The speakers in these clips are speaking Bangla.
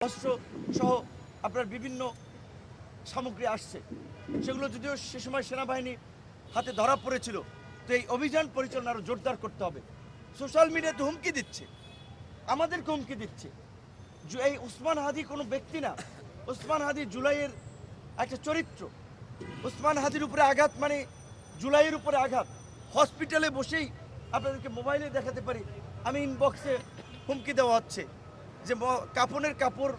অস্ত্র সহ আপনার বিভিন্ন সামগ্রী আসছে, সেগুলো যদিও সে সময় সেনাবাহিনী হাতে ধরা পড়েছিল। তো এই অভিযান পরিচালনা আরও জোরদার করতে হবে। সোশ্যাল মিডিয়াতে হুমকি দিচ্ছে, আমাদেরকে হুমকি দিচ্ছে। এই ওসমান হাদি কোনো ব্যক্তি না, ওসমান হাদি জুলাইয়ের একটা চরিত্র। ওসমান হাদির উপরে আঘাত মানে জুলাইয়ের উপরে আঘাত। হসপিটালে বসেই আপনাদেরকে মোবাইলে দেখাতে পারি, আমি ইনবক্সে হুমকি দেওয়া হচ্ছে যে কাফনের কাপড়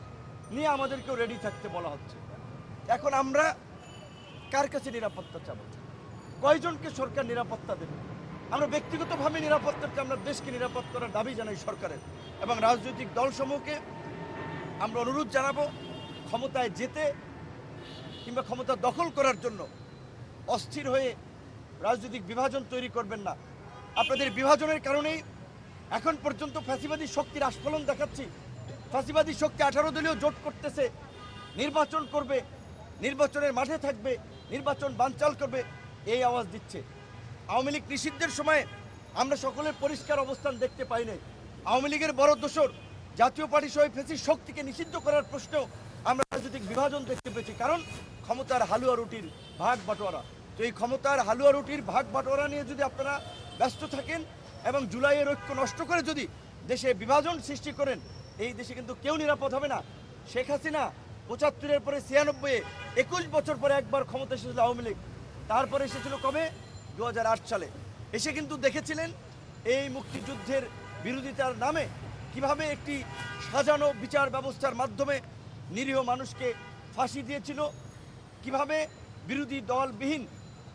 নিয়ে আমাদেরকেও রেডি থাকতে বলা হচ্ছে। এখন আমরা কার কাছে নিরাপত্তা চাবো? কয়জনকে সরকার নিরাপত্তা দেবে? আমরা ব্যক্তিগতভাবে নিরাপত্তাকে, আমরা দেশকে নিরাপদ করার দাবি জানাই সরকারের এবং রাজনৈতিক দলসমূহকে আমরা অনুরোধ জানাবো, ক্ষমতায় যেতে কিংবা ক্ষমতা দখল করার জন্য অস্থির হয়ে রাজনৈতিক বিভাজন তৈরি করবেন না। আপনাদের বিভাজনের কারণেই এখন পর্যন্ত ফ্যাসিবাদী শক্তির আস্ফলন দেখাচ্ছি। ফ্যাসিবাদী শক্তি 18 দলীয় জোট করতেছে, নির্বাচন করবে, নির্বাচনের মাঠে থাকবে, নির্বাচন বানচাল করবে, এই আওয়াজ দিচ্ছে। আওয়ামী লীগ নিষিদ্ধের সময় আমরা সকলের পরিষ্কার অবস্থান দেখতে পাই নাই। আওয়ামী লীগের বড় দোসর জাতীয় পার্টি সহ ফ্যাসিস্ট শক্তিকে নিষিদ্ধ করার প্রশ্নেও আমরা রাজনৈতিক বিভাজন দেখতে পেয়েছি, কারণ ক্ষমতার হালুয়া রুটির ভাগ বাটোয়ারা। তো এই ক্ষমতার হালুয়া রুটির ভাগ বাটোয়ারা নিয়ে যদি আপনারা ব্যস্ত থাকেন এবং জুলাইয়ের ঐক্য নষ্ট করে যদি দেশে বিভাজন সৃষ্টি করেন, এই দেশে কিন্তু কেউ নিরাপদ হবে না। শেখ হাসিনা 75-এর পরে 96-এ 21 বছর পরে একবার ক্ষমতা এসেছিল আওয়ামী লীগ, তারপরে এসেছিল কবে? 2008 সালে। এসে কিন্তু দেখেছিলেন এই মুক্তিযুদ্ধের বিরোধিতার নামে কিভাবে একটি সাজানো বিচার ব্যবস্থার মাধ্যমে নিরীহ মানুষকে ফাঁসি দিয়েছিল, কিভাবে বিরোধী দলবিহীন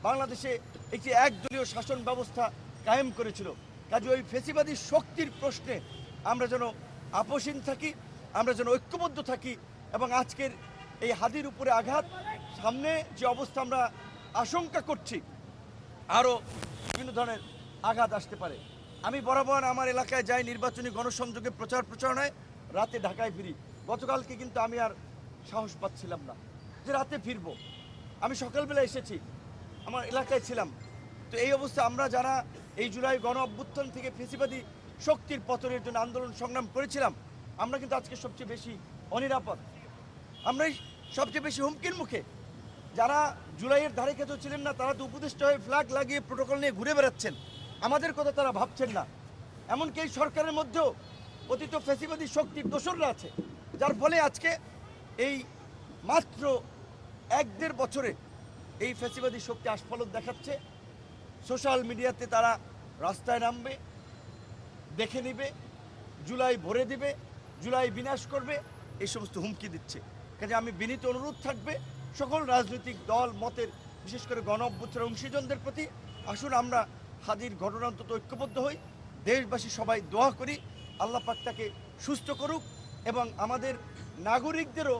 বাংলাদেশে একটি একদলীয় শাসন ব্যবস্থা কায়েম করেছিল। কাজে ওই ফেসিবাদী শক্তির প্রশ্নে আমরা যেন আপোষহীন থাকি, আমরা যেন ঐক্যবদ্ধ থাকি এবং আজকের এই হাদির উপরে আঘাত, সামনে যে অবস্থা আমরা আশঙ্কা করছি আরও বিভিন্ন ধরনের আঘাত আসতে পারে। আমি বরাবর আমার এলাকায় যাই, নির্বাচনী গণসংযোগে প্রচার প্রচারণায়, রাতে ঢাকায় ফিরি। গতকালকে কিন্তু আমি আর সাহস পাচ্ছিলাম না যে রাতে ফিরব। আমি সকালবেলা এসেছি, আমার এলাকায় ছিলাম। তো এই অবস্থা আমরা যারা এই জুলাই গণ অভ্যুত্থান থেকে ফেসিবাদী শক্তির পতনের জন্য আন্দোলন সংগ্রাম করেছিলাম, আমরা কিন্তু আজকে সবচেয়ে বেশি অনিরাপদ, আমরাই সবচেয়ে বেশি হুমকির মুখে। যারা জুলাইয়ের ধারে কাছেও ছিলেন না, তারা তো উপদেষ্টা হয়ে ফ্ল্যাগ লাগিয়ে প্রোটোকল নিয়ে ঘুরে বেড়াচ্ছেন, আমাদের কথা তারা ভাবছেন না। এমনকি এই সরকারের মধ্যেও অতীত ফ্যাসিবাদী শক্তির দোসররা আছে, যার ফলে আজকে এই মাত্র 1-1.5 বছরে এই ফ্যাসিবাদী শক্তি আস্ফলন দেখাচ্ছে। সোশ্যাল মিডিয়াতে তারা রাস্তায় নামবে, দেখে নিবে, জুলাই ভরে দিবে, জুলাই বিনাশ করবে, এই সমস্ত হুমকি দিচ্ছে। কাজে আমি বিনীত অনুরোধ থাকবে সকল রাজনৈতিক দল মতের, বিশেষ করে গণ অভ্যুত্থানের অংশীজনদের প্রতি, আসুন আমরা হাদির ঘটনা অন্তত ঐক্যবদ্ধ হই, দেশবাসী সবাই দোয়া করি আল্লাহ পাক তাকে সুস্থ করুক। এবং আমাদের নাগরিকদেরও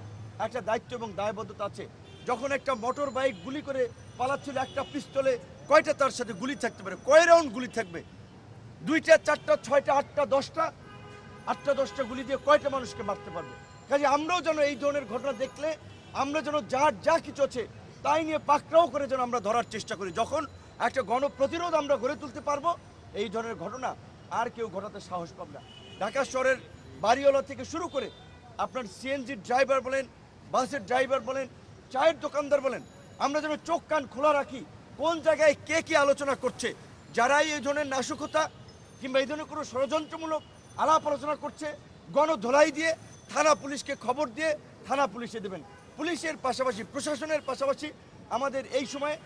একটা দায়িত্ব এবং দায়বদ্ধতা আছে। যখন একটা মোটর বাইক গুলি করে পালাচ্ছিল, একটা পিস্তলে কয়টা তার সাথে গুলি থাকতে পারে? কয় রাউন্ড গুলি থাকবে? 2টা 4টা 6টা 8টা 10টা, 8টা 10টা গুলি দিয়ে কয়টা মানুষকে মারতে পারবে? কাজে আমরাও যেন এই ধরনের ঘটনা দেখলে আমরা যেন যার যা কিছু আছে তাই নিয়ে পাকড়াও করে যেন আমরা ধরার চেষ্টা করি। যখন একটা গণপ্রতিরোধ আমরা গড়ে তুলতে পারবো, এই ধরনের ঘটনা আর কেউ ঘটাতে সাহস পাবে না। ঢাকা শহরের বাড়িওয়ালা থেকে শুরু করে আপনার সিএনজির ড্রাইভার বলেন, বাসের ড্রাইভার বলেন, চায়ের দোকানদার বলেন, আমরা যেন চোখ কান খোলা রাখি কোন জায়গায় কে কী আলোচনা করছে। যারাই এই ধরনের নাশকতা কিংবা এই ধরনের কোনো ষড়যন্ত্রমূলক আলাপ আলোচনা করছে, গণধোলাই দিয়ে থানা পুলিশকে খবর দিয়ে থানা পুলিশে দেবেন। পুলিশের পাশাপাশি প্রশাসনের পাশাপাশি আমাদের এই সময়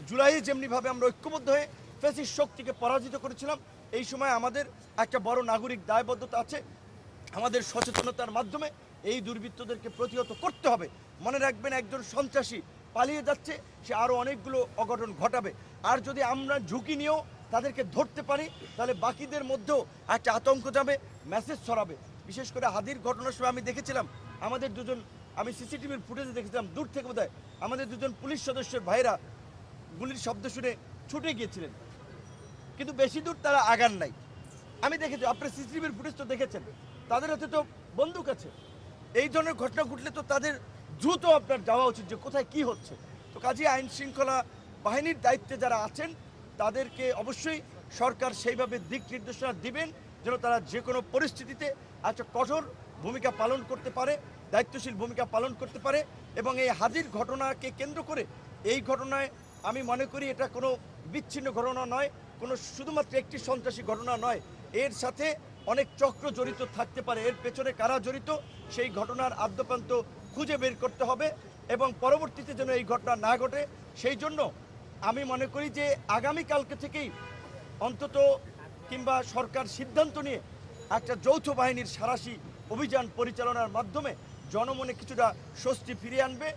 জুলাইয়ে যেমনিভাবে আমরা ঐক্যবদ্ধ হয়ে ফ্যাসিস্ট শক্তিকে পরাজিত করেছিলাম, এই সময় আমাদের একটা বড় নাগরিক দায়বদ্ধতা আছে। আমাদের সচেতনতার মাধ্যমে এই দুর্বৃত্তদেরকে প্রতিহত করতে হবে। মনে রাখবেন, একজন সন্ত্রাসী পালিয়ে যাচ্ছে, সে আরও অনেকগুলো অঘটন ঘটাবে। আর যদি আমরা ঝুঁকি নিয়েও তাদেরকে ধরতে পারি, তাহলে বাকিদের মধ্যেও একটা আতঙ্ক যাবে, মেসেজ ছড়াবে। বিশেষ করে হাদির ঘটনার সময় আমি দেখেছিলাম আমাদের দুজন, আমি সিসিটিভির ফুটেজে দেখেছিলাম দূর থেকে বোধহয় আমাদের দুজন পুলিশ সদস্যের ভাইরা গুলির শব্দ শুনে ছুটে গিয়েছিলেন, কিন্তু বেশি দূর তারা আগান নাই। আমি দেখেছি, আপনার সিসিটিভির ফুটেজ তো দেখেছেন, তাদের হাতে তো বন্দুক আছে। এই ধরনের ঘটনা ঘটলে তো তাদের দ্রুত আপনার যাওয়া উচিত যে কোথায় কি হচ্ছে। তো কাজে আইন শৃঙ্খলা বাহিনীর দায়িত্বে যারা আছেন তাদেরকে অবশ্যই সরকার সেইভাবে দিক নির্দেশনা দিবেন যেন তারা যে কোনো পরিস্থিতিতে একটা কঠোর ভূমিকা পালন করতে পারে। দায়িত্বশীল ভূমিকা পালন করতে পারে। এবং এই হাজির ঘটনাকে কেন্দ্র করে এই ঘটনায় আমি মনে করি এটা কোনো বিচ্ছিন্ন ঘটনা নয়, কোনো শুধুমাত্র একটি সন্ত্রাসী ঘটনা নয়, এর সাথে অনেক চক্র জড়িত থাকতে পারে। এর পেছনে কারা জড়িত সেই ঘটনার আদ্যপ্রান্ত খুঁজে বের করতে হবে এবং পরবর্তীতে যেন এই ঘটনা না ঘটে সেই জন্য আমি মনে করি যে আগামীকালকে থেকেই অন্তত কিংবা সরকার সিদ্ধান্ত নিয়ে একটা যৌথ বাহিনীর সাঁড়াশি অভিযান পরিচালনার মাধ্যমে জনমনে কিছুটা স্বস্তি ফিরিয়ে আনবে